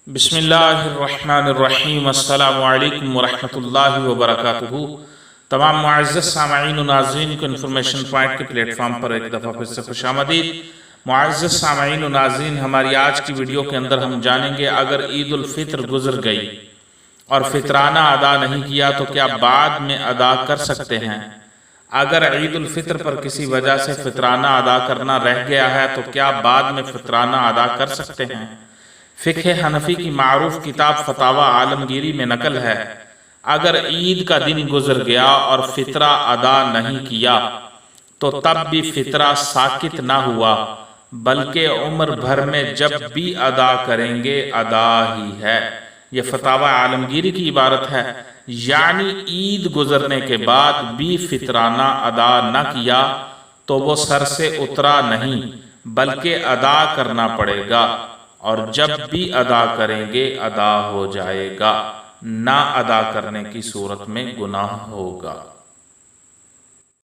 بسم اللہ الرحمن الرحیم۔ السلام علیکم ورحمۃ اللہ وبرکاتہ۔ تمام معزز سامعین و ناظرین کو انفارمیشن پوائنٹ کے پلیٹ فارم پر ایک دفعہ پھر سے خوش آمدید۔ معزز سامعین و ناظرین، ہماری آج کی ویڈیو کے اندر ہم جانیں گے اگر عید الفطر گزر گئی اور فطرانہ ادا نہیں کیا تو کیا بعد میں ادا کر سکتے ہیں؟ اگر عید الفطر پر کسی وجہ سے فطرانہ ادا کرنا رہ گیا ہے تو کیا بعد میں فطرانہ ادا کر سکتے ہیں؟ فقہ حنفی کی معروف کتاب فتاوی عالمگیری میں نقل ہے، اگر عید کا دن گزر گیا اور فطرہ ادا نہیں کیا تو تب بھی فطرہ ساقط نہ ہوا، بلکہ عمر بھر میں جب بھی ادا کریں گے ادا ہی ہے۔ یہ فتاوی عالمگیری کی عبارت ہے، یعنی عید گزرنے کے بعد بھی فطرانہ ادا نہ کیا تو وہ سر سے اترا نہیں بلکہ ادا کرنا پڑے گا، اور جب بھی ادا کریں گے ادا ہو جائے گا، نہ ادا کرنے کی صورت میں گناہ ہوگا۔